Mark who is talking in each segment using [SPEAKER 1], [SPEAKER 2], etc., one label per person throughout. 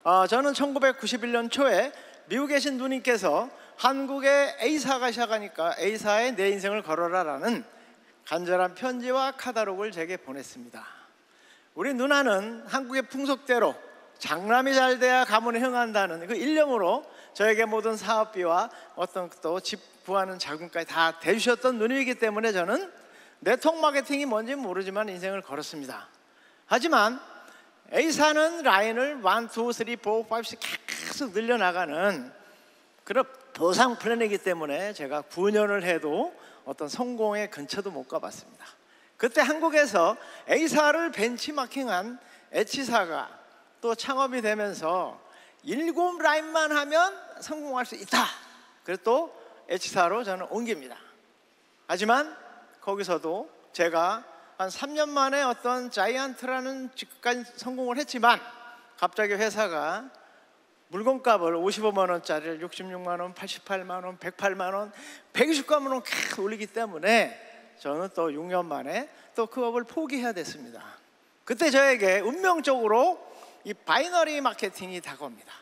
[SPEAKER 1] 저는 1991년 초에 미국에 계신 누님께서 한국에 A사가 시작하니까 A사에 내 인생을 걸어라라는 간절한 편지와 카탈로그를 제게 보냈습니다. 우리 누나는 한국의 풍속대로 장남이 잘 돼야 가문에 흥한다는 그 일념으로 저에게 모든 사업비와 어떤 또 집 구하는 자금까지 다 대주셨던 누님이기 때문에 저는 네트워크 마케팅이 뭔지 모르지만 인생을 걸었습니다. 하지만 A사는 라인을 1, 2, 3, 4, 5, 6 계속 늘려나가는 그런 보상 플랜이기 때문에 제가 9년을 해도 어떤 성공의 근처도 못 가봤습니다. 그때 한국에서 A사를 벤치마킹한 H사가 또 창업이 되면서 7라인만 하면 성공할 수 있다. 그래서 또 H사로 저는 옮깁니다. 하지만 거기서도 제가 한 3년 만에 어떤 자이언트라는 직까지 성공을 했지만 갑자기 회사가 물건값을 55만 원짜리를 66만 원, 88만 원, 108만 원, 129만 원 계속 올리기 때문에 저는 또 6년 만에 또 그 업을 포기해야 됐습니다. 그때 저에게 운명적으로 이 바이너리 마케팅이 다가옵니다.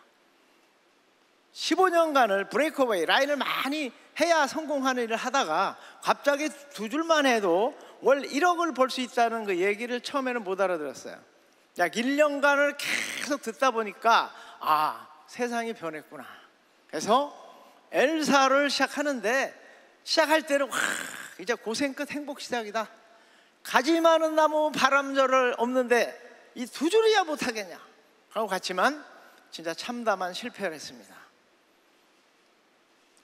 [SPEAKER 1] 15년간을 브레이크어웨이 라인을 많이 해야 성공하는 일을 하다가 갑자기 두 줄만 해도 월 1억을 벌 수 있다는 그 얘기를 처음에는 못 알아들었어요. 약 1년간을 계속 듣다 보니까 세상이 변했구나. 그래서 L사를 시작하는데 시작할 때는 이제 고생 끝 행복 시작이다. 가지 많은 나무 바람절을 없는데 이 두 줄이야 못하겠냐 하고 갔지만 진짜 참담한 실패를 했습니다.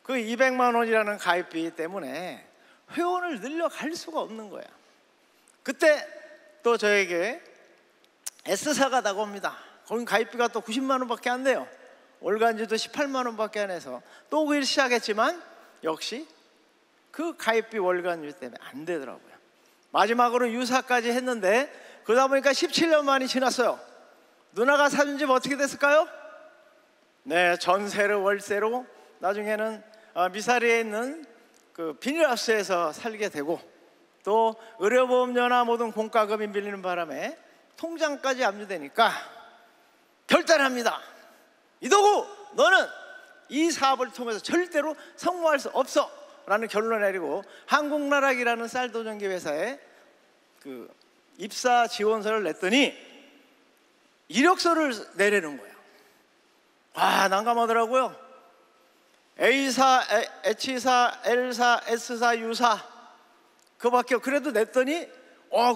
[SPEAKER 1] 그 200만 원이라는 가입비 때문에 회원을 늘려갈 수가 없는 거야. 그때 또 저에게 S사가 다가옵니다. 거긴 가입비가 또 90만 원밖에 안 돼요. 월간지도 18만 원밖에 안 해서 또 그 일 시작했지만 역시 그 가입비 월간지 때문에 안 되더라고요. 마지막으로 유사까지 했는데 그러다 보니까 17년 만이 지났어요. 누나가 사준 집 어떻게 됐을까요? 네, 전세로 월세로 나중에는 미사리에 있는 그 비닐하우스에서 살게 되고 또 의료보험료나 모든 공과금이 밀리는 바람에 통장까지 압류되니까 결단합니다. 이도구 너는 이 사업을 통해서 절대로 성공할 수 없어 라는 결론을 내리고 한국나락이라는 쌀도전기 회사에 그 입사 지원서를 냈더니 이력서를 내려는 거예요. 난감하더라고요. A사, H사, L사, S사, U사 그밖에 그래도 냈더니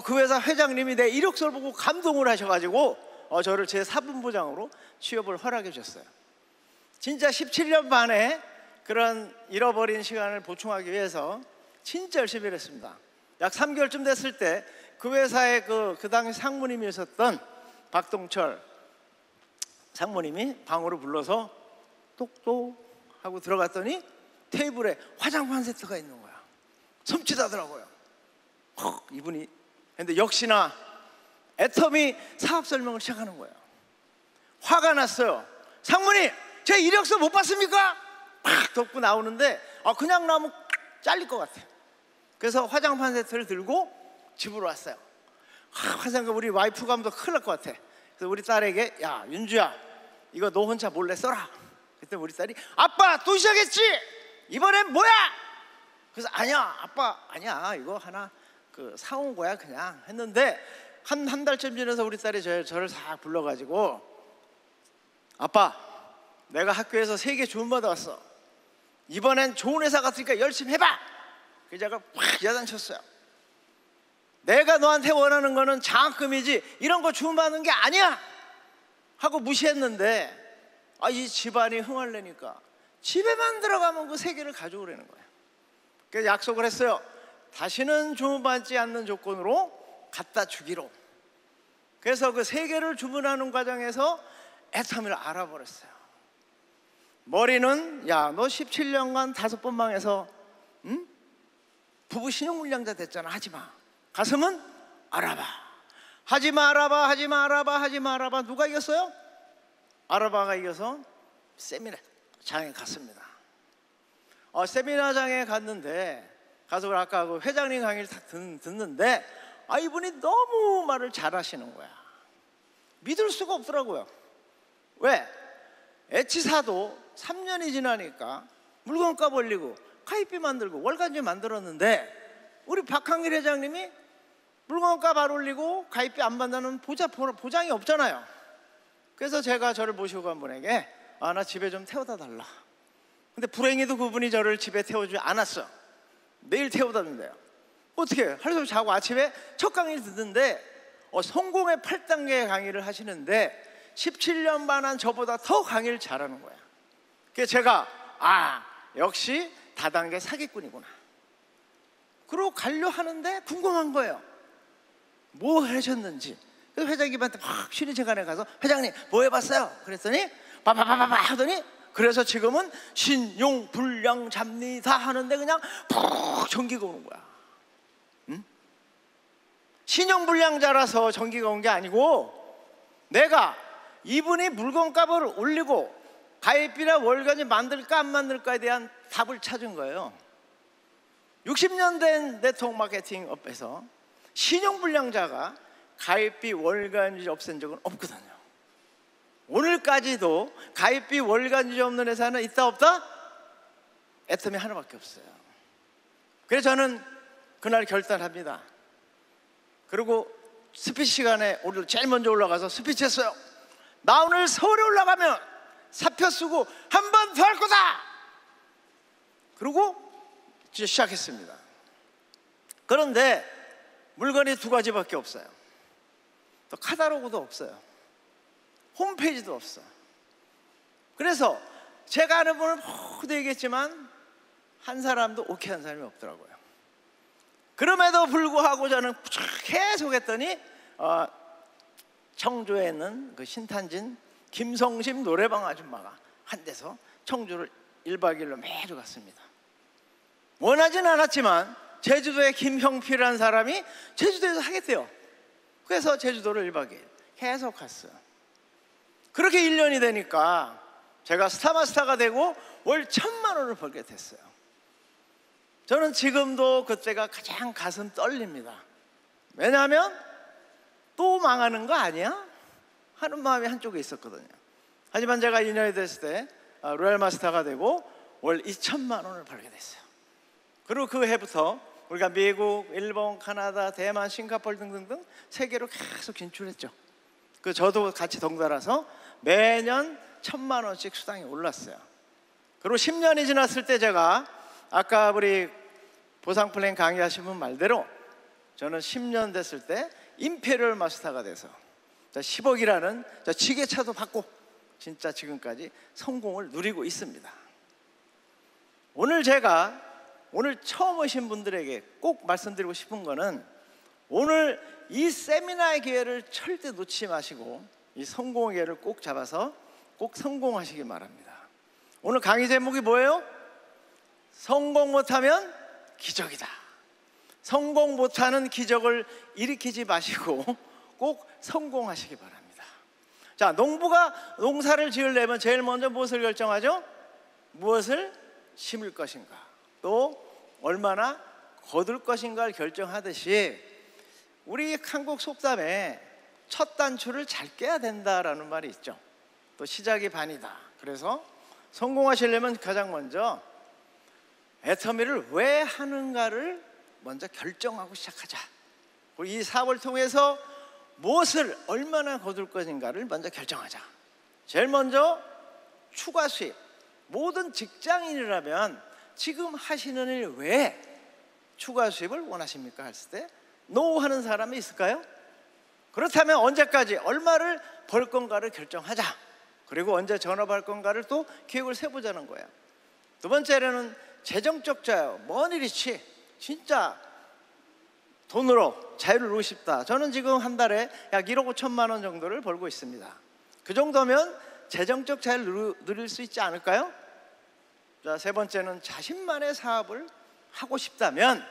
[SPEAKER 1] 그 회사 회장님이 내 이력서를 보고 감동을 하셔가지고 저를 제 사분부장으로 취업을 허락해 주셨어요. 진짜 17년 만에 그런 잃어버린 시간을 보충하기 위해서 진짜 열심히 일했습니다. 약 3개월쯤 됐을 때 그 회사의 그 당시 상무님이셨던 박동철 상무님이 방으로 불러서 똑똑 하고 들어갔더니 테이블에 화장품 세트가 있는 거야. 섬찟하더라고요. 이분이 근데 역시나 애터미 사업 설명을 시작하는 거예요. 화가 났어요. 상무님, 제 이력서 못 봤습니까? 팍 덮고 나오는데 그냥 나오면 잘릴 것 같아요. 그래서 화장품 세트를 들고 집으로 왔어요. 화장품 우리 와이프가 하면 더 큰일 날 것 같아. 그래서 우리 딸에게 야 윤주야 이거 너 혼자 몰래 써라. 그때 우리 딸이 아빠 또 시작했지? 이번엔 뭐야? 그래서 아니야 아빠 아니야 이거 하나 그 사온 거야 그냥 했는데 한 달쯤 지나서 우리 딸이 저를 싹 불러가지고 아빠 내가 학교에서 3개 좋은 받아왔어. 이번엔 좋은 회사 갔으니까 열심히 해봐. 그래서 제가 확 야단쳤어요. 내가 너한테 원하는 거는 장학금이지 이런 거 주문받는 게 아니야 하고 무시했는데 이 집안이 흥얼내니까 집에만 들어가면 그 3개를 가져오라는 거예요. 그래서 약속을 했어요. 다시는 주문받지 않는 조건으로 갖다 주기로. 그래서 그 3개를 주문하는 과정에서 애터미를 알아버렸어요. 머리는 야 너 17년간 5번 망해서 부부 신용불량자 됐잖아. 하지마. 가슴은 알아봐. 하지마 알아봐 하지마 알아봐 하지마 알아봐. 누가 이겼어요? 알아봐가 이겨서 세미나장에 갔습니다. 세미나장에 갔는데 가서 아까 그 회장님 강의를 딱 듣는데 이분이 너무 말을 잘하시는 거야. 믿을 수가 없더라고요. 왜? H사도 3년이 지나니까 물건값 올리고 가입비 만들고 월간지 만들었는데 우리 박항일 회장님이 물건값 안 올리고 가입비 안 받는 보장이 없잖아요. 그래서 제가 저를 모시고 간 분에게 나 집에 좀 태워다 달라. 근데 불행히도 그분이 저를 집에 태워주지 않았어요. 매일 태워다 준대요. 어떻게 해요? 하루 종일 자고 아침에 첫 강의를 듣는데 성공의 8단계 강의를 하시는데 17년 반 한 저보다 더 강의를 잘하는 거야. 그래서 제가 역시 다단계 사기꾼이구나. 그러고 가려 하는데 궁금한 거예요. 뭐 하셨는지. 그래서 회장님한테 막 쉬는 시간에 가서 회장님 뭐 해봤어요? 그랬더니 바바바바바 하더니 그래서 지금은 신용불량자입니다 하는데 그냥 푹 전기가 오는 거야. 응? 신용불량자라서 전기가 온 게 아니고 내가 이분이 물건값을 올리고 가입비나 월간지 만들까 안 만들까에 대한 답을 찾은 거예요. 60년 된 네트워크 마케팅 업에서 신용불량자가 가입비 월간지 없앤 적은 없거든요. 오늘까지도 가입비 월간지 없는 회사는 있다 없다? 애텀이 하나밖에 없어요. 그래서 저는 그날 결단합니다. 그리고 스피치 시간에 오늘 제일 먼저 올라가서 스피치 했어요. 나 오늘 서울에 올라가면 사표 쓰고 한 번 더 할 거다. 그리고 이제 시작했습니다. 그런데 물건이 두 가지밖에 없어요. 또 카탈로그도 없어요. 홈페이지도 없어. 그래서 제가 아는 분은 모두 얘기했지만 한 사람도 오케이 한 사람이 없더라고요. 그럼에도 불구하고 저는 계속 했더니 청주에 있는 그 신탄진 김성심 노래방 아줌마가 한 데서 청주를 1박 2일로 매주 갔습니다. 원하진 않았지만 제주도에 김형필이라는 사람이 제주도에서 하겠대요. 그래서 제주도를 1박 2일 계속 갔어요. 그렇게 1년이 되니까 제가 스타마스터가 되고 월 1,000만 원을 벌게 됐어요. 저는 지금도 그때가 가장 가슴 떨립니다. 왜냐하면 또 망하는 거 아니야? 하는 마음이 한쪽에 있었거든요. 하지만 제가 2년이 됐을 때 로얄 마스터가 되고 월 2,000만 원을 벌게 됐어요. 그리고 그 해부터 우리가 미국, 일본, 카나다, 대만, 싱가포르 등등등 세계로 계속 진출했죠. 그 저도 같이 덩달아서 매년 1,000만 원씩 수당이 올랐어요. 그리고 10년이 지났을 때 제가 아까 우리 보상 플랜 강의하신 분 말대로 저는 10년 됐을 때 임페리얼 마스터가 돼서 10억이라는 지게차도 받고 진짜 지금까지 성공을 누리고 있습니다. 오늘 제가 처음 오신 분들에게 꼭 말씀드리고 싶은 거는 오늘 이 세미나의 기회를 절대 놓치지 마시고 이 성공의 기회를 꼭 잡아서 꼭 성공하시기 바랍니다. 오늘 강의 제목이 뭐예요? 성공 못하면 기적이다. 성공 못하는 기적을 일으키지 마시고 꼭 성공하시기 바랍니다. 자, 농부가 농사를 지으려면 제일 먼저 무엇을 결정하죠? 무엇을 심을 것인가, 또 얼마나 거둘 것인가를 결정하듯이 우리 한국 속담에 첫 단추를 잘 깨야 된다라는 말이 있죠. 또 시작이 반이다. 그래서 성공하시려면 가장 먼저 애터미를 왜 하는가를 먼저 결정하고 시작하자. 그리고 이 사업을 통해서 무엇을 얼마나 거둘 것인가를 먼저 결정하자. 제일 먼저 추가 수입. 모든 직장인이라면 지금 하시는 일 외에 추가 수입을 원하십니까? 했을 때 노 하는 사람이 있을까요? 그렇다면 언제까지 얼마를 벌 건가를 결정하자. 그리고 언제 전업할 건가를 또 계획을 세보자는 거예요. 두 번째로는 재정적 자유, 머니리치. 진짜 돈으로 자유를 누리고 싶다. 저는 지금 한 달에 약 1억 5천만 원 정도를 벌고 있습니다. 그 정도면 재정적 자유를 누릴 수 있지 않을까요? 자, 세 번째는 자신만의 사업을 하고 싶다면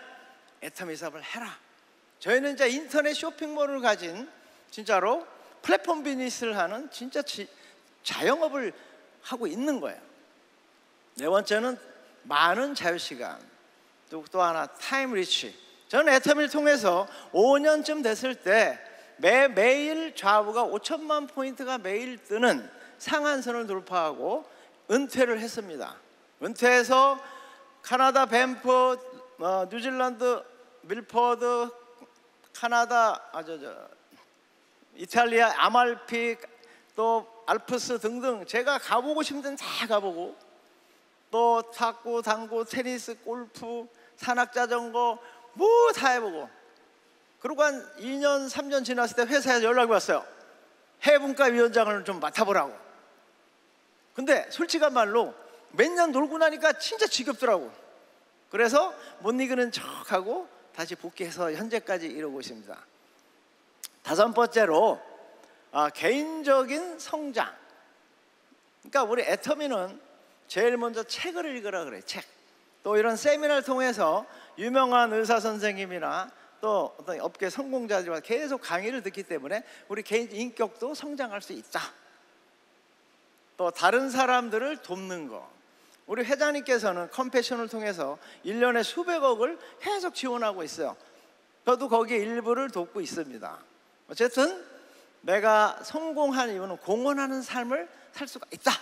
[SPEAKER 1] 애터미 사업을 해라. 저희는 이제 인터넷 쇼핑몰을 가진 진짜로 플랫폼 비즈니스를 하는 진짜 자영업을 하고 있는 거예요. 네 번째는 많은 자유시간. 또 하나 타임 리치. 저는 애터미를 통해서 5년쯤 됐을 때 매일 좌우가 5천만 포인트가 매일 뜨는 상한선을 돌파하고 은퇴를 했습니다. 은퇴해서 카나다 밴프, 뉴질랜드 밀포드, 카나다 이탈리아 아말피, 또 알프스 등등 제가 가보고 싶은 데는 다 가보고, 또 탁구, 당구, 테니스, 골프, 산악자전거 뭐 다 해보고, 그리고 한 2년 3년 지났을 때 회사에서 연락이 왔어요. 해분과위원장을 좀 맡아보라고. 근데 솔직한 말로 몇 년 놀고 나니까 진짜 지겹더라고. 그래서 못 이기는 척하고 다시 복귀해서 현재까지 이러고 있습니다. 다섯 번째로 개인적인 성장. 그러니까 우리 애터미는 제일 먼저 책을 읽으라 그래. 책. 또 이런 세미나를 통해서 유명한 의사 선생님이나 또 어떤 업계 성공자들과 계속 강의를 듣기 때문에 우리 개인 인격도 성장할 수 있다. 또 다른 사람들을 돕는 거. 우리 회장님께서는 컴패션을 통해서 1년에 수백억을 계속 지원하고 있어요. 저도 거기에 일부를 돕고 있습니다. 어쨌든 내가 성공한 이유는 공헌하는 삶을 살 수가 있다.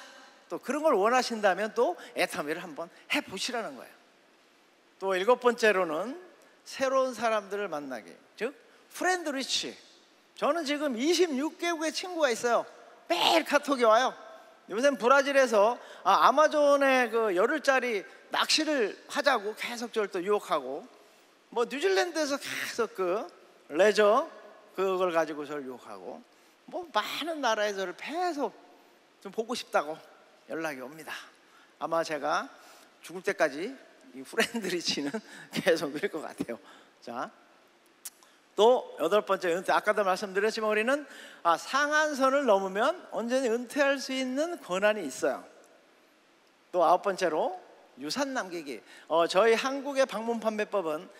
[SPEAKER 1] 또 그런 걸 원하신다면 또 애터미를 한번 해보시라는 거예요. 또 일곱 번째로는 새로운 사람들을 만나기, 즉 프렌드 리치. 저는 지금 26개국의 친구가 있어요. 매일 카톡이 와요. 요새는 브라질에서 아마존의 그 열흘짜리 낚시를 하자고 계속 저를 또 유혹하고, 뭐 뉴질랜드에서 계속 그 레저 그걸 가지고 저를 유혹하고, 뭐 많은 나라에서 저를 계속 좀 보고 싶다고 연락이 옵니다. 아마 제가 죽을 때까지 이 프렌드 리치는 계속 누릴 것 같아요. 자, 또 여덟 번째 은퇴. 아까도 말씀드렸지만 우리는 상한선을 넘으면 언제든지 은퇴할 수 있는 권한이 있어요. 또 아홉 번째로 유산 남기기. 저희 한국의 방문 판매법은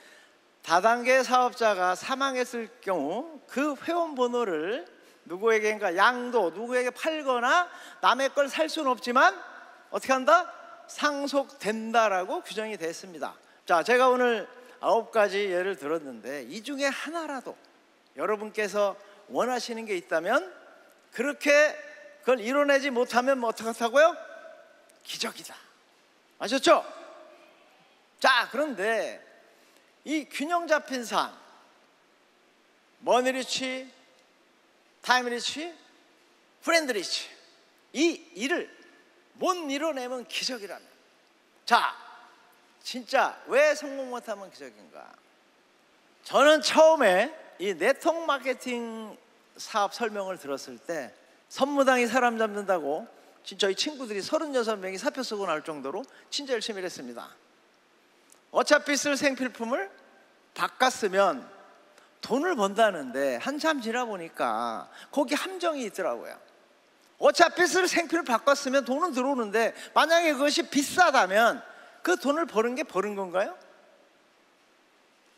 [SPEAKER 1] 다단계 사업자가 사망했을 경우 그 회원 번호를 누구에게인가 양도, 누구에게 팔거나 남의 걸 살 수는 없지만 어떻게 한다? 상속된다라고 규정이 됐습니다. 자, 제가 오늘 9가지 예를 들었는데 이 중에 하나라도 여러분께서 원하시는 게 있다면, 그렇게 그걸 이뤄내지 못하면 뭐 어떡하다고요? 기적이다. 아셨죠? 자, 그런데 이 균형 잡힌 삶, 머니리치, 타임리치, 프렌드리치, 이 일을 못 이뤄내면 기적이라면, 자, 진짜 왜 성공 못하면 기적인가? 저는 처음에 이 네트워크 마케팅 사업 설명을 들었을 때 선무당이 사람 잡는다고 진짜 이 친구들이 36명이 사표 쓰고 나올 정도로 진짜 열심히 일했습니다. 어차피 쓸 생필품을 바꿨으면 돈을 번다는데 한참 지나 보니까 거기 함정이 있더라고요. 어차피 쓸 생필을 바꿨으면 돈은 들어오는데 만약에 그것이 비싸다면 그 돈을 버는 게 버는 건가요?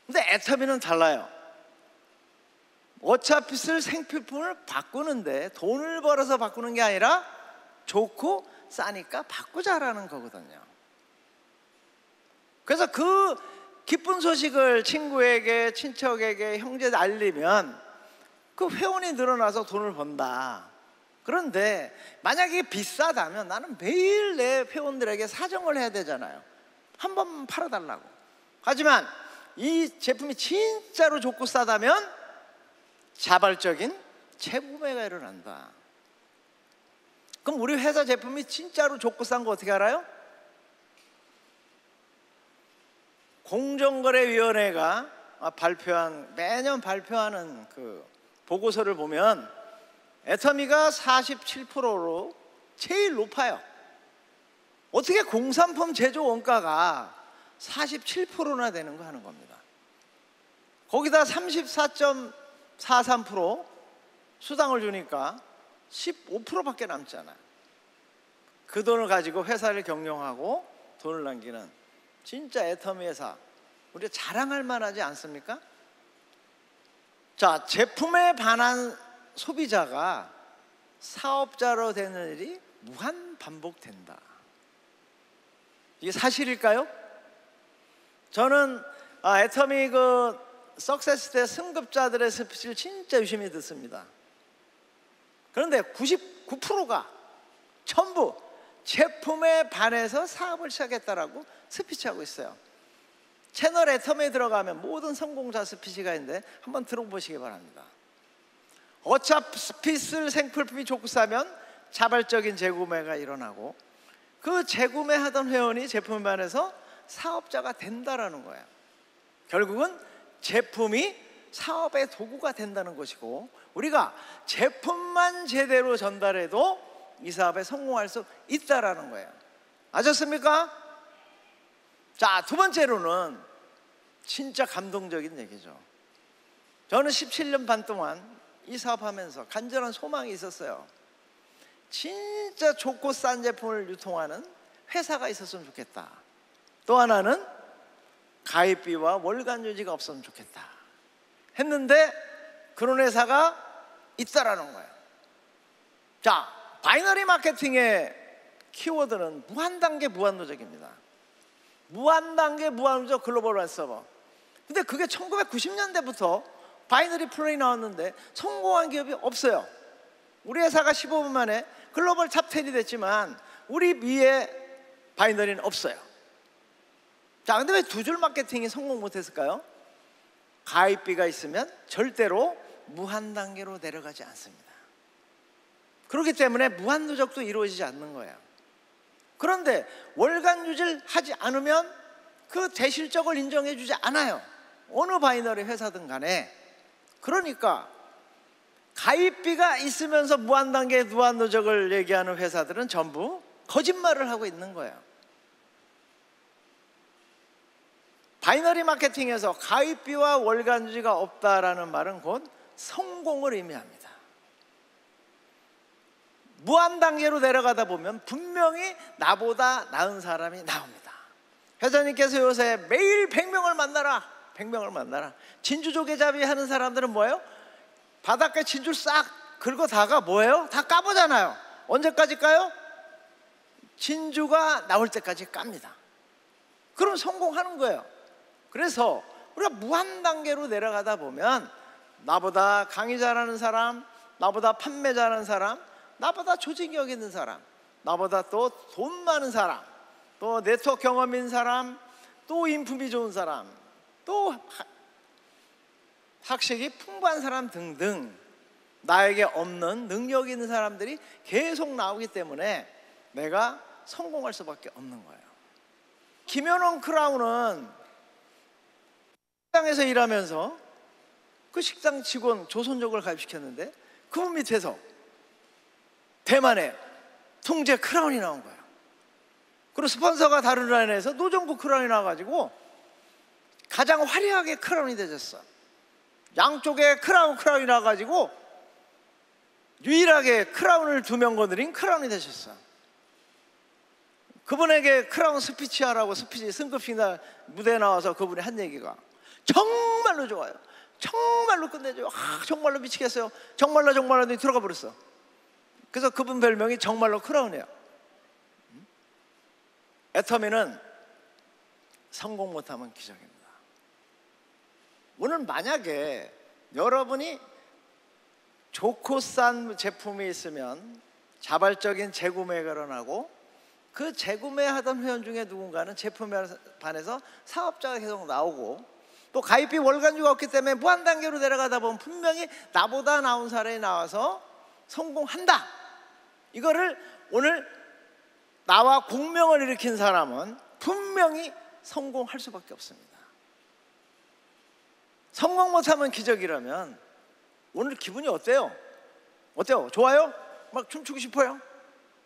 [SPEAKER 1] 근데 애터미는 달라요. 어차피 쓸 생필품을 바꾸는데 돈을 벌어서 바꾸는 게 아니라 좋고 싸니까 바꾸자라는 거거든요. 그래서 그 기쁜 소식을 친구에게, 친척에게, 형제에 알리면 그 회원이 늘어나서 돈을 번다. 그런데 만약에 비싸다면 나는 매일 내 회원들에게 사정을 해야 되잖아요. 한 번만 팔아달라고. 하지만 이 제품이 진짜로 좋고 싸다면 자발적인 재구매가 일어난다. 그럼 우리 회사 제품이 진짜로 좋고 싼 거 어떻게 알아요? 공정거래위원회가 매년 발표하는 그 보고서를 보면 애터미가 47%로 제일 높아요. 어떻게 공산품 제조 원가가 47%나 되는 거 하는 겁니다. 거기다 34.43% 수당을 주니까 15%밖에 남잖아요. 그 돈을 가지고 회사를 경영하고 돈을 남기는 진짜 애터미 회사, 우리가 자랑할 만하지 않습니까? 자, 제품에 반한 소비자가 사업자로 되는 일이 무한 반복된다. 이게 사실일까요? 저는 애터미 그 석세스 때 승급자들의 스피치를 진짜 유심히 듣습니다. 그런데 99%가 전부 제품에 반해서 사업을 시작했다라고 스피치하고 있어요. 채널 애텀에 들어가면 모든 성공자 스피치가 있는데 한번 들어보시기 바랍니다. 어차피 쓸 생필품이 좋고 싸면 자발적인 재구매가 일어나고, 그 재구매하던 회원이 제품에 반해서 사업자가 된다라는 거예요. 결국은 제품이 사업의 도구가 된다는 것이고, 우리가 제품만 제대로 전달해도 이 사업에 성공할 수 있다라는 거예요. 아셨습니까? 자, 두 번째로는 진짜 감동적인 얘기죠. 저는 17년 반 동안 이 사업하면서 간절한 소망이 있었어요. 진짜 좋고 싼 제품을 유통하는 회사가 있었으면 좋겠다. 또 하나는 가입비와 월간 유지가 없었으면 좋겠다 했는데, 그런 회사가 있다라는 거예요. 자, 바이너리 마케팅의 키워드는 무한단계 무한도적입니다. 무한단계 무한도적 글로벌 서버. 근데 그게 1990년대부터 바이너리 플랜이 나왔는데 성공한 기업이 없어요. 우리 회사가 15분 만에 글로벌 탑 10이 됐지만 우리 미의 바이너리는 없어요. 자, 근데 왜 두 줄 마케팅이 성공 못했을까요? 가입비가 있으면 절대로 무한 단계로 내려가지 않습니다. 그렇기 때문에 무한 누적도 이루어지지 않는 거예요. 그런데 월간 유지를 하지 않으면 그 대실적을 인정해 주지 않아요. 어느 바이너리 회사든 간에. 그러니까 가입비가 있으면서 무한 단계 무한 누적을 얘기하는 회사들은 전부 거짓말을 하고 있는 거예요. 바이너리 마케팅에서 가입비와 월간 유지가 없다라는 말은 곧 성공을 의미합니다. 무한 단계로 내려가다 보면 분명히 나보다 나은 사람이 나옵니다. 회장님께서 요새 매일 100명을 만나라, 100명을 만나라. 진주 조개잡이 하는 사람들은 뭐예요? 바닷가에 진주를 싹 긁어다가 뭐예요? 다 까보잖아요. 언제까지 까요? 진주가 나올 때까지 깝니다. 그럼 성공하는 거예요. 그래서 우리가 무한 단계로 내려가다 보면 나보다 강의 잘하는 사람, 나보다 판매 잘하는 사람, 나보다 조직력 있는 사람, 나보다 또 돈 많은 사람, 또 네트워크 경험 있는 사람, 또 인품이 좋은 사람, 또 학식이 풍부한 사람 등등 나에게 없는 능력 있는 사람들이 계속 나오기 때문에 내가 성공할 수밖에 없는 거예요. 김현원 크라운은 식당에서 일하면서 그 식당 직원 조선족을 가입시켰는데 그분 밑에서 대만의 통제 크라운이 나온 거예요. 그리고 스폰서가 다른 라인에서 노정부 크라운이 나와가지고 가장 화려하게 크라운이 되셨어. 양쪽에 크라운이 나와가지고 유일하게 크라운을 2명 거느린 크라운이 되셨어. 그분에게 크라운 스피치 하라고 스피치 승급식 날 무대에 나와서 그분이 한 얘기가 정말로 좋아요. 정말로 끝내줘요. 정말로 미치겠어요. 정말로 들어가 버렸어. 그래서 그분 별명이 정말로 크라운이에요. 애터미는 성공 못하면 기적입니다. 오늘 만약에 여러분이 좋고 싼 제품이 있으면 자발적인 재구매가 일어나고, 그 재구매하던 회원 중에 누군가는 제품에 반해서 사업자가 계속 나오고, 또 가입비 월간주가 없기 때문에 무한 단계로 내려가다 보면 분명히 나보다 나은 사람이 나와서 성공한다. 이거를 오늘 나와 공명을 일으킨 사람은 분명히 성공할 수밖에 없습니다. 성공 못하면 기적이라면 오늘 기분이 어때요? 어때요? 좋아요? 막 춤추고 싶어요?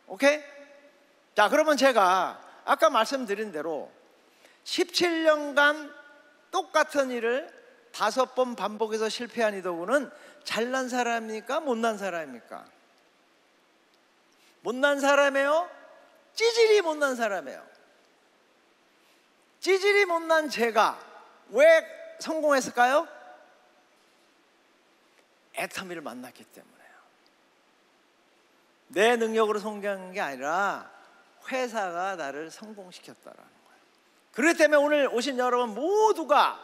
[SPEAKER 1] 오케이? 자, 그러면 제가 아까 말씀드린 대로 17년간 똑같은 일을 5번 반복해서 실패한 이도구는 잘난 사람입니까? 못난 사람입니까? 못난 사람이에요? 찌질이 못난 사람이에요? 찌질이 못난 제가 왜 성공했을까요? 애터미를 만났기 때문에요. 내 능력으로 성공한 게 아니라 회사가 나를 성공시켰다라는 거예요. 그렇기 때문에 오늘 오신 여러분 모두가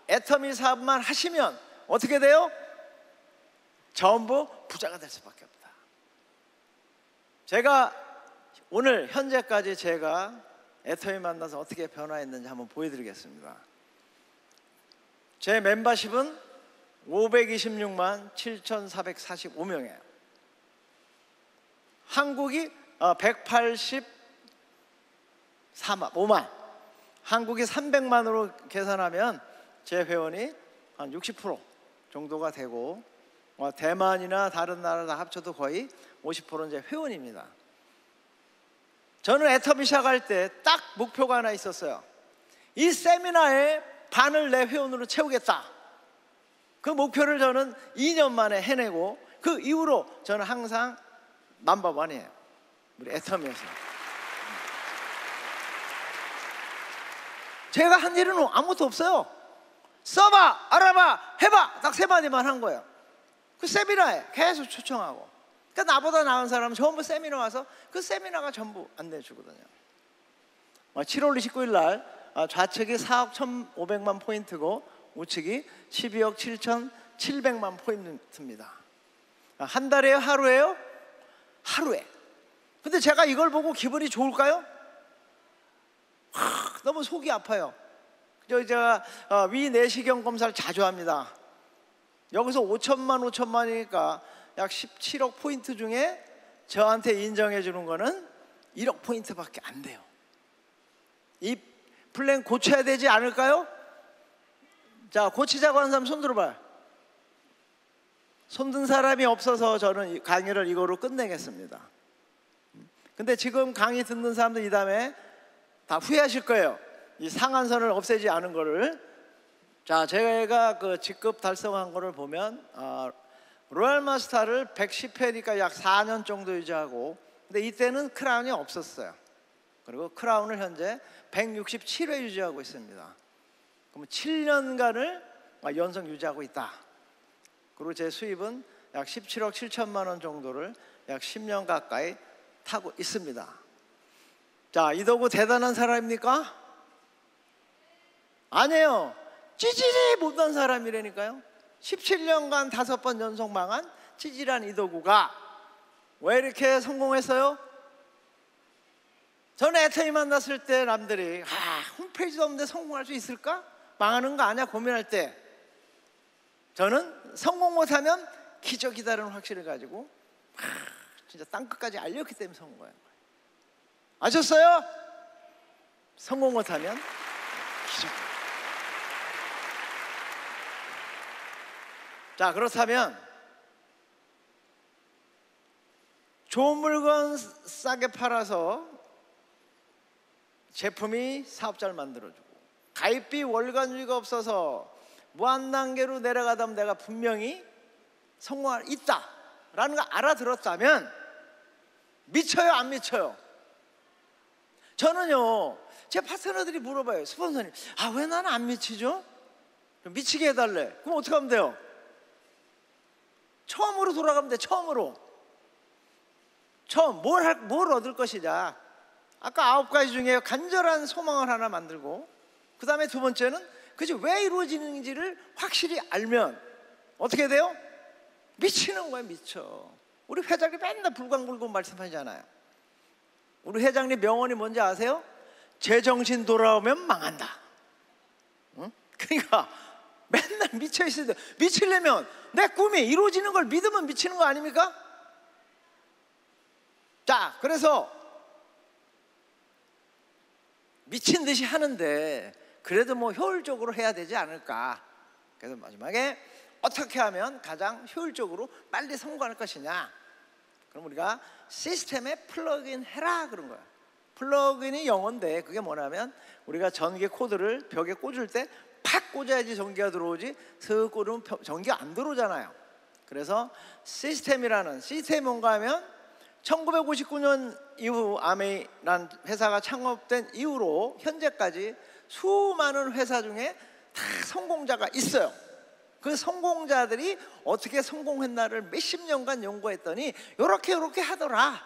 [SPEAKER 1] 애터미 사업만 하시면 어떻게 돼요? 전부 부자가 될 수밖에 없다. 제가 오늘 현재까지 제가 애터미 만나서 어떻게 변화했는지 한번 보여드리겠습니다. 제 멤버십은 526만 7,445명이에요. 한국이 184만, 한국이 300만으로 계산하면 제 회원이 한 60% 정도가 되고, 대만이나 다른 나라 다 합쳐도 거의 50%는 제 회원입니다. 저는 애터미 시작할 때 딱 목표가 하나 있었어요. 이 세미나에 반을 내 회원으로 채우겠다. 그 목표를 저는 2년 만에 해내고, 그 이후로 저는 항상 넘버원이에요. 우리 애터미에서. 제가 한 일은 아무것도 없어요. 써봐, 알아봐, 해봐, 딱 3마디만 한 거예요. 그 세미나에 계속 초청하고, 그러니까 나보다 나은 사람은 전부 세미나 와서 그 세미나가 전부 안내해주거든요. 7월 29일 날 좌측이 4억 1,500만 포인트고 우측이 12억 7,700만 포인트입니다. 한 달이에요? 하루예요? 하루에. 근데 제가 이걸 보고 기분이 좋을까요? 너무 속이 아파요. 제가 위 내시경 검사를 자주 합니다. 여기서 5천만이니까 약 17억 포인트 중에 저한테 인정해 주는 거는 1억 포인트밖에 안 돼요. 이 플랜 고쳐야 되지 않을까요? 자, 고치자고 하는 사람 손 들어봐요. 손든 사람이 없어서 저는 강의를 이거로 끝내겠습니다. 근데 지금 강의 듣는 사람들 이 다음에 다 후회하실 거예요. 이 상한선을 없애지 않은 거를. 자, 제가 그 직급 달성한 거를 보면 로얄 마스터를 110회니까 약 4년 정도 유지하고, 근데 이때는 크라운이 없었어요. 그리고 크라운을 현재 167회 유지하고 있습니다. 그럼 7년간을 연속 유지하고 있다. 그리고 제 수입은 약 17억 7천만 원 정도를 약 10년 가까이 타고 있습니다. 자, 이도구 대단한 사람입니까? 아니에요. 찌질이 못한 사람이라니까요. 17년간 5번 연속 망한 찌질한 이도구가 왜 이렇게 성공했어요? 저는 애터미 만났을 때 남들이 홈페이지도 없는데 성공할 수 있을까? 망하는 거 아니야? 고민할 때 저는 성공 못하면 기적이다라는 확신을 가지고 진짜 땅끝까지 알렸기 때문에 성공한 거예요. 아셨어요? 성공 못하면 기적. 자, 그렇다면 좋은 물건 싸게 팔아서 제품이 사업자를 만들어주고, 가입비 월간주의가 없어서 무한단계로 내려가다 내가 분명히 성공할 있다라는 거 알아들었다면 미쳐요, 안 미쳐요? 저는요, 제 파트너들이 물어봐요. 스폰서님, 왜 나는 안 미치죠? 미치게 해달래. 그럼 어떻게 하면 돼요? 처음으로 돌아가면 돼. 처음 뭘 얻을 것이냐. 아까 9가지 중에 간절한 소망을 하나 만들고, 그 다음에 두 번째는 그게 왜 이루어지는지를 확실히 알면 어떻게 돼요? 미치는 거야. 미쳐. 우리 회장님 맨날 불광불광 말씀하잖아요. 우리 회장님 명언이 뭔지 아세요? 제정신 돌아오면 망한다. 응? 그러니까 맨날 미쳐있어야 돼. 미치려면 내 꿈이 이루어지는 걸 믿으면 미치는 거 아닙니까? 자, 그래서 미친 듯이 하는데 그래도 뭐 효율적으로 해야 되지 않을까. 그래서 마지막에 어떻게 하면 가장 효율적으로 빨리 성공할 것이냐. 그럼 우리가 시스템에 플러그인 해라 그런 거야. 플러그인이 영어인데 그게 뭐냐면 우리가 전기 코드를 벽에 꽂을 때 팍 꽂아야지 전기가 들어오지, 슥 꽂으면 전기가 안 들어오잖아요. 그래서 시스템이라는, 시스템이 뭔가 하면 1959년 이후 아메이라는 회사가 창업된 이후로 현재까지 수많은 회사 중에 다 성공자가 있어요. 그 성공자들이 어떻게 성공했나를 몇십 년간 연구했더니 요렇게 하더라.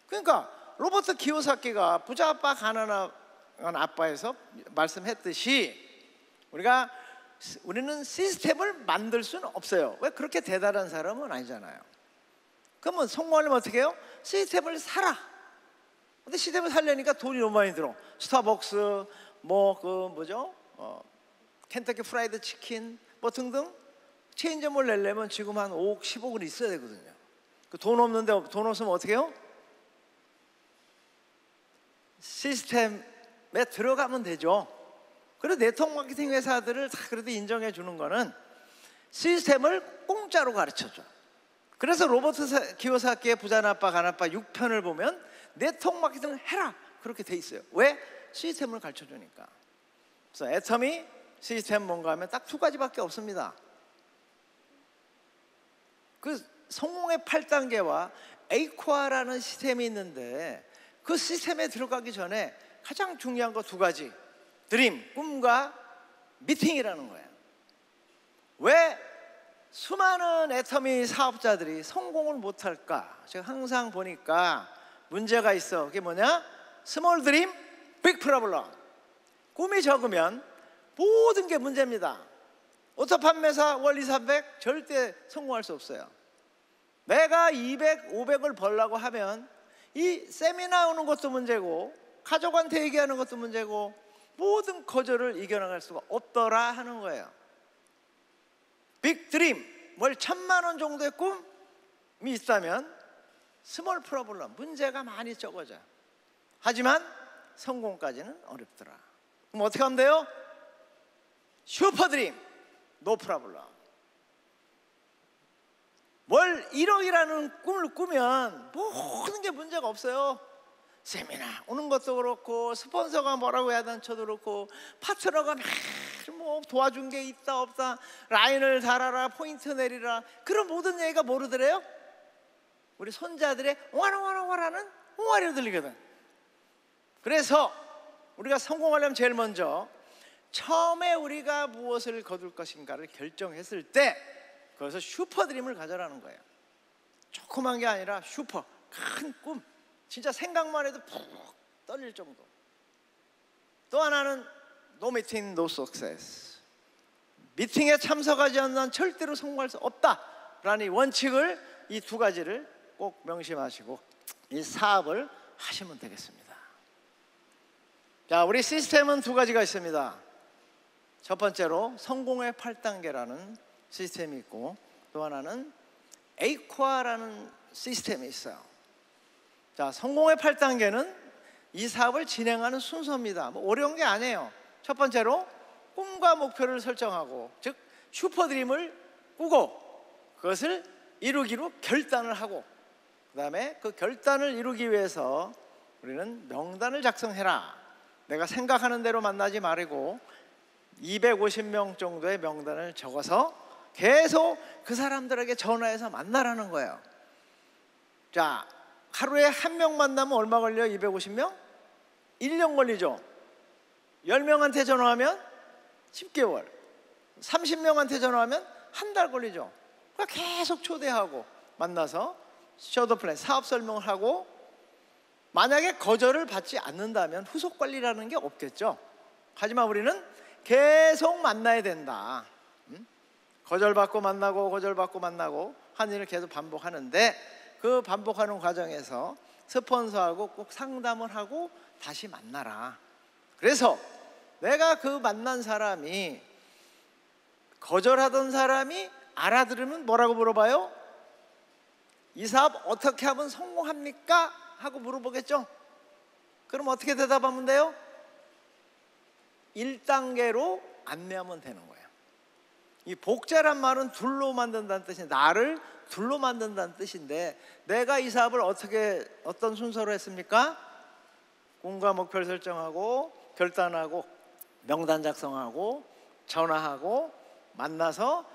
[SPEAKER 1] 그러니까 로버트 키요사키가 부자 아빠 가난한 아빠에서 말씀했듯이 우리는 시스템을 만들 수는 없어요. 왜? 그렇게 대단한 사람은 아니잖아요. 그러면 성공하려면 어떻게 해요? 시스템을 사라. 근데 시스템을 살려니까 돈이 너무 많이 들어. 스타벅스, 뭐 그 뭐죠? 켄터키 프라이드 치킨 뭐 등등 체인점을 내려면 지금 한 5억, 10억은 있어야 되거든요. 그 돈 없는데 돈 없으면 어떻게 해요? 시스템에 들어가면 되죠. 그래서 네트워크 마케팅 회사들을 다 그래도 인정해 주는 거는 시스템을 공짜로 가르쳐줘. 그래서 로버트 키요사키의 부자나빠 가나빠 6편을 보면 네트워크 마케팅을 해라 그렇게 돼 있어요. 왜? 시스템을 가르쳐 주니까. 그래서 애터미 시스템 뭔가 하면 딱 두 가지밖에 없습니다. 그 성공의 8단계와 에이코아라는 시스템이 있는데 그 시스템에 들어가기 전에 가장 중요한 거 두 가지. 드림, 꿈과 미팅이라는 거예요. 왜 수많은 애터미 사업자들이 성공을 못할까? 제가 항상 보니까 문제가 있어. 그게 뭐냐? 스몰 드림, 빅 프로블럼. 꿈이 적으면 모든 게 문제입니다. 오토 판매사 월 2, 300 절대 성공할 수 없어요. 내가 200, 500을 벌려고 하면 이 세미나 오는 것도 문제고 가족한테 얘기하는 것도 문제고 모든 거절을 이겨나갈 수가 없더라 하는 거예요. 빅 드림, 월 1,000만 원 정도의 꿈이 있다면 스몰 프로블럼, 문제가 많이 적어져요. 하지만 성공까지는 어렵더라. 그럼 어떻게 하면 돼요? 슈퍼 드림, 노 프로블럼. 월 1억이라는 꿈을 꾸면 모든 게 문제가 없어요. 세미나 오는 것도 그렇고 스폰서가 뭐라고 해야 하는 쳐도 그렇고 파트너가 뭐 도와준 게 있다 없다 라인을 달아라 포인트 내리라 그런 모든 얘기가 뭐로 들어요? 우리 손자들의 옹알옹알옹알하는 옹알이로 들리거든. 그래서 우리가 성공하려면 제일 먼저 처음에 우리가 무엇을 거둘 것인가를 결정했을 때 그래서 슈퍼드림을 가져라는 거예요. 조그만 게 아니라 슈퍼 큰 꿈, 진짜 생각만 해도 푹 떨릴 정도. 또 하나는 No meeting, no success. 미팅에 참석하지 않는 한 절대로 성공할 수 없다라는 이 원칙을 이 두 가지를 꼭 명심하시고 이 사업을 하시면 되겠습니다. 자, 우리 시스템은 두 가지가 있습니다. 첫 번째로 성공의 8단계라는 시스템이 있고 또 하나는 에이코아라는 시스템이 있어요. 자, 성공의 8단계는 이 사업을 진행하는 순서입니다. 뭐 어려운 게 아니에요. 첫 번째로 꿈과 목표를 설정하고 즉 슈퍼드림을 꾸고 그것을 이루기로 결단을 하고 그 다음에 그 결단을 이루기 위해서 우리는 명단을 작성해라. 내가 생각하는 대로 만나지 말고 250명 정도의 명단을 적어서 계속 그 사람들에게 전화해서 만나라는 거예요. 자, 하루에 한 명 만나면 얼마 걸려요? 250명? 1년 걸리죠. 10명한테 전화하면 10개월, 30명한테 전화하면 한 달 걸리죠. 그러니까 계속 초대하고 만나서 셔도 플랜, 사업 설명을 하고 만약에 거절을 받지 않는다면 후속 관리라는 게 없겠죠. 하지만 우리는 계속 만나야 된다. 거절받고 만나고 거절받고 만나고 한 일을 계속 반복하는데 그 반복하는 과정에서 스폰서하고 꼭 상담을 하고 다시 만나라. 그래서 내가 그 만난 사람이 거절하던 사람이 알아들으면 뭐라고 물어봐요? 이 사업 어떻게 하면 성공합니까? 하고 물어보겠죠. 그럼 어떻게 대답하면 돼요? 1단계로 안내하면 되는 거예요. 이 복제란 말은 둘로 만든다는 뜻인데 나를 둘로 만든다는 뜻인데 내가 이 사업을 어떤 순서로 했습니까? 꿈과 목표를 설정하고 결단하고 명단 작성하고 전화하고 만나서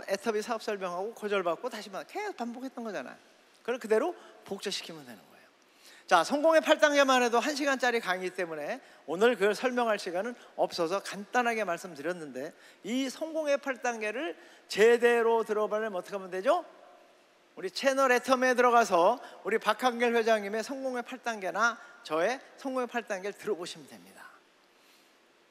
[SPEAKER 1] 애터미 사업 설명하고 거절받고 다시 만나 계속 반복했던 거잖아요. 그걸 그대로 복제시키면 되는 거예요. 자, 성공의 8단계만 해도 1시간짜리 강의이기 때문에 오늘 그걸 설명할 시간은 없어서 간단하게 말씀드렸는데 이 성공의 8단계를 제대로 들어보려면 어떻게 하면 되죠? 우리 채널 애터미에 들어가서 우리 박한결 회장님의 성공의 8단계나 저의 성공의 8단계를 들어보시면 됩니다.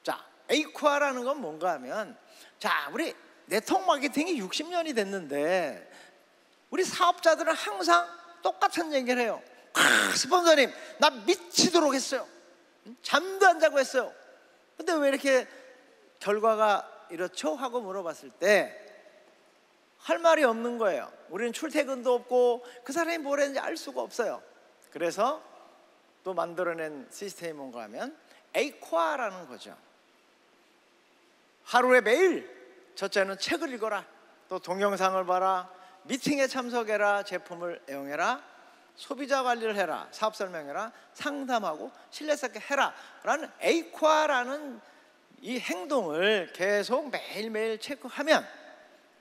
[SPEAKER 1] 자, 에이코아라는 건 뭔가 하면 자, 우리 네트워크 마케팅이 60년이 됐는데 우리 사업자들은 항상 똑같은 얘기를 해요. 스폰서님 나 미치도록 했어요. 잠도 안 자고 했어요. 근데 왜 이렇게 결과가 이렇죠? 하고 물어봤을 때 할 말이 없는 거예요. 우리는 출퇴근도 없고 그 사람이 뭘 했는지 알 수가 없어요. 그래서 또 만들어낸 시스템이 뭔가 하면 에이코아라는 거죠. 하루에 매일 첫째는 책을 읽어라, 또 동영상을 봐라, 미팅에 참석해라, 제품을 애용해라, 소비자 관리를 해라, 사업 설명해라, 상담하고 신뢰 쌓게 해라 라는 에이코아라는 이 행동을 계속 매일매일 체크하면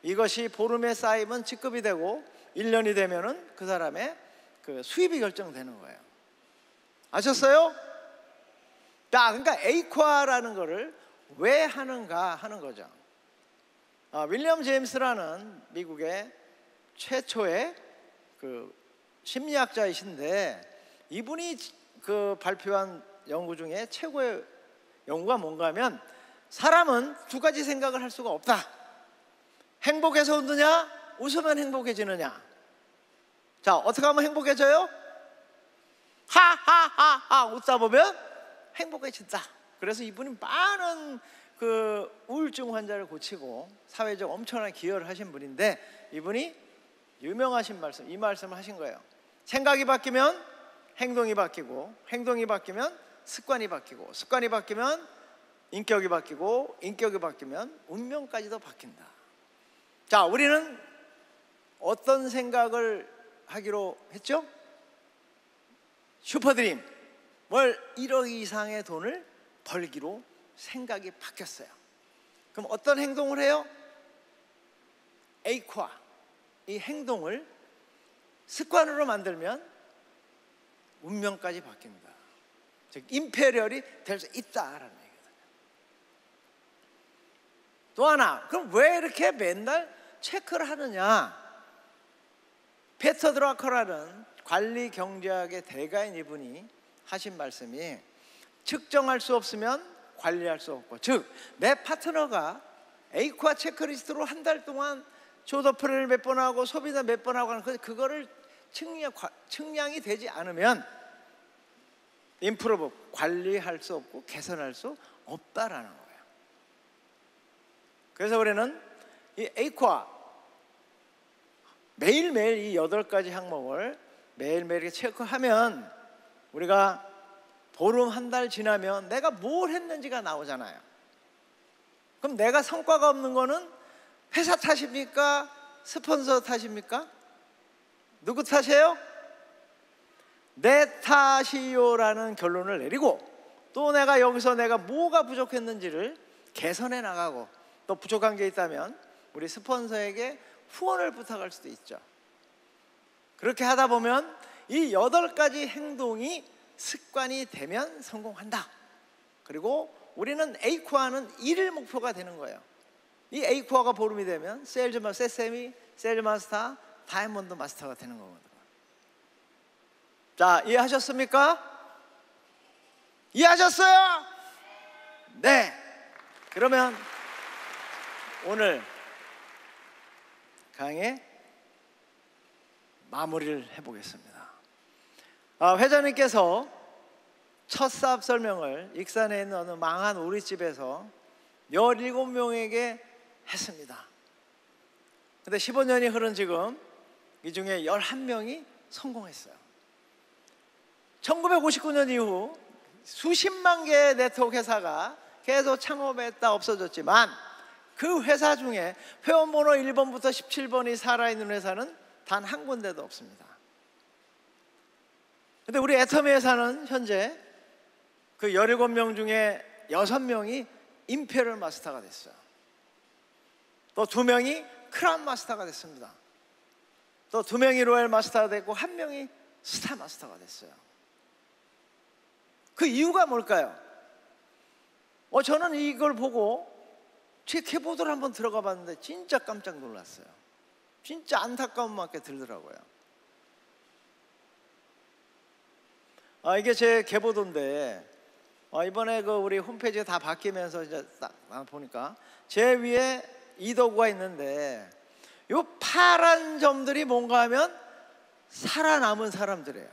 [SPEAKER 1] 이것이 보름에 쌓이면 직급이 되고 1년이 되면은 그 사람의 그 수입이 결정되는 거예요. 아셨어요? 자, 그러니까 에이코아라는 거를 왜 하는가 하는 거죠. 윌리엄 제임스라는 미국의 최초의 그 심리학자이신데 이분이 그 발표한 연구 중에 최고의 연구가 뭔가 하면 사람은 두 가지 생각을 할 수가 없다. 행복해서 웃느냐, 웃으면 행복해지느냐. 자, 어떻게 하면 행복해져요? 하하하하 웃다 보면 행복해진다. 그래서 이분이 많은 그 우울증 환자를 고치고 사회적 엄청난 기여를 하신 분인데 이분이 유명하신 말씀, 이 말씀을 하신 거예요. 생각이 바뀌면 행동이 바뀌고, 행동이 바뀌면 습관이 바뀌고, 습관이 바뀌면 인격이 바뀌고, 인격이 바뀌면 운명까지도 바뀐다. 자, 우리는 어떤 생각을 하기로 했죠? 슈퍼드림, 월 1억 이상의 돈을 벌기로 생각이 바뀌었어요. 그럼 어떤 행동을 해요? 에이코아, 이 행동을 습관으로 만들면 운명까지 바뀐다. 즉 임페리얼이 될 수 있다라는 얘기거든요. 또 하나, 그럼 왜 이렇게 맨날 체크를 하느냐? 피터 드라커라는 관리 경제학의 대가인 이분이 하신 말씀이 측정할 수 없으면 관리할 수 없고, 즉 내 파트너가 에이코아 체크리스트로 한 달 동안 조더프레를 몇 번 하고 소비자 몇 번 하고 하는 그거를 측량이 되지 않으면 임프로브, 관리할 수 없고 개선할 수 없다라는 거예요. 그래서 우리는 이 에이코아 매일매일 이 8가지 항목을 매일매일 체크하면 우리가 보름 한 달 지나면 내가 뭘 했는지가 나오잖아요. 그럼 내가 성과가 없는 거는 회사 탓입니까? 스폰서 탓입니까? 누구 탓이에요? 내 탓이요라는 결론을 내리고, 또 내가 여기서 내가 뭐가 부족했는지를 개선해 나가고, 또 부족한 게 있다면 우리 스폰서에게 후원을 부탁할 수도 있죠. 그렇게 하다 보면 이 8가지 행동이 습관이 되면 성공한다. 그리고 우리는 에이코아는 1일 목표가 되는 거예요. 이 에이코아가 보름이 되면 세세미, 세일즈 마스터, 다이아몬드 마스터가 되는 거거든요. 자, 이해하셨습니까? 이해하셨어요? 네. 그러면 오늘 강의 마무리를 해보겠습니다. 회장님께서 첫 사업 설명을 익산에 있는 어느 망한 우리집에서 17명에게 했습니다. 근데 15년이 흐른 지금 이 중에 11명이 성공했어요. 1959년 이후 수십만 개의 네트워크 회사가 계속 창업했다 없어졌지만 그 회사 중에 회원번호 1번부터 17번이 살아있는 회사는 단 한 군데도 없습니다. 근데 우리 애터미 회사는 현재 그 17명 중에 6명이 임페리얼 마스터가 됐어요. 또 2명이 크라운 마스터가 됐습니다. 또 2명이 로얄 마스터가 됐고 1명이 스타 마스터가 됐어요. 그 이유가 뭘까요? 저는 이걸 보고 제 키보드를 한번 들어가 봤는데 진짜 깜짝 놀랐어요. 진짜 안타까운 마음이 들더라고요. 이게 제 계보도인데 이번에 그 우리 홈페이지가 다 바뀌면서 이제 딱 보니까 제 위에 이도구가 있는데 이 파란 점들이 뭔가 하면 살아남은 사람들이에요.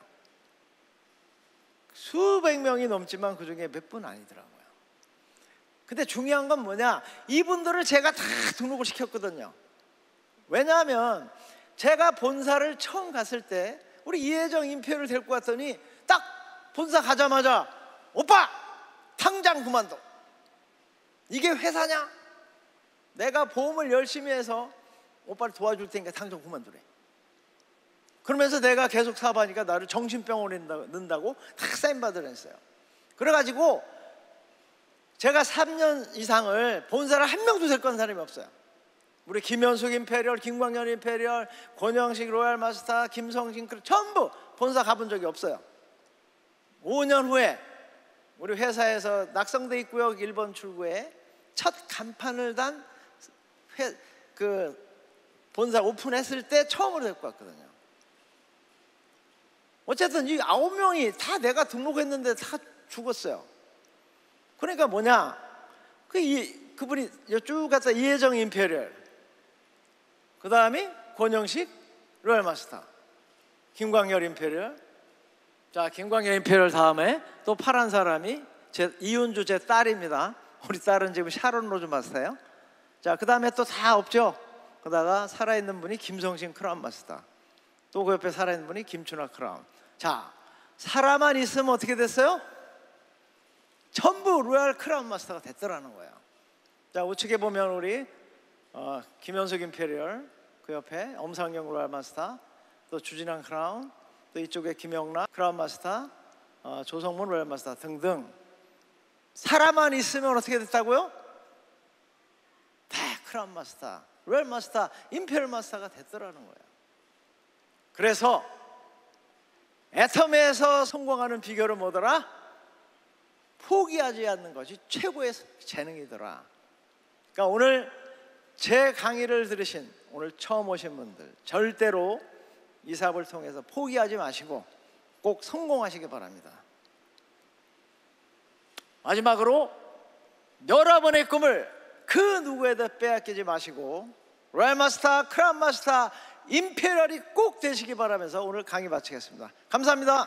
[SPEAKER 1] 수백 명이 넘지만 그 중에 몇 분 아니더라고요. 근데 중요한 건 뭐냐, 이분들을 제가 다 등록을 시켰거든요. 왜냐하면 제가 본사를 처음 갔을 때 우리 이혜정 임표를 데리고 왔더니 딱 본사 가자마자 오빠 당장 그만둬. 이게 회사냐? 내가 보험을 열심히 해서 오빠를 도와줄 테니까 당장 그만두래. 그러면서 내가 계속 사업하니까 나를 정신병원에 넣는다고 다 사인받으라 했어요. 그래가지고 제가 3년 이상을 본사를 한 명도 데리고 간 사람이 없어요. 우리 김현숙 임페리얼, 김광현 임페리얼, 권영식 로얄 마스터, 김성진 전부 본사 가본 적이 없어요. 5년 후에 우리 회사에서 낙성대 입구역 1번 출구에 첫 간판을 단 그 본사 오픈했을 때 처음으로 데리고 왔거든요. 어쨌든 이 9명이 다 내가 등록했는데 다 죽었어요. 그러니까 뭐냐, 그분이 쭉 갔다 이혜정 임페리얼, 그 다음에 권영식 로얄 마스터, 김광열 임페리얼. 자, 김광열 임페리얼 다음에 또 파란 사람이 이윤주 제 딸입니다. 우리 딸은 지금 샤론 로즈 마스터예요. 자, 그 다음에 또 다 없죠. 그러다가 살아있는 분이 김성신 크라운 마스터, 또 그 옆에 살아있는 분이 김춘하 크라운. 자, 사람만 있으면 어떻게 됐어요? 전부 로얄 크라운 마스터가 됐더라는 거예요. 자, 우측에 보면 우리 김현숙 임페리얼, 그 옆에 엄상경 로얄 마스터, 또 주진환 크라운, 또 이쪽에 김영란 크라운 마스터, 조성문 로얄 마스터 등등. 사람만 있으면 어떻게 됐다고요? 다 크라운 마스터, 로얄 마스터, 임페리얼 마스터가 됐더라는 거예요. 그래서 애텀에서 성공하는 비결은 뭐더라? 포기하지 않는 것이 최고의 재능이더라. 그러니까 오늘 제 강의를 들으신, 오늘 처음 오신 분들 절대로 이 사업을 통해서 포기하지 마시고 꼭 성공하시기 바랍니다. 마지막으로 여러분의 꿈을 그 누구에도 빼앗기지 마시고 로얄 마스터, 크라운 마스터, 임페리얼이 꼭 되시기 바라면서 오늘 강의 마치겠습니다. 감사합니다.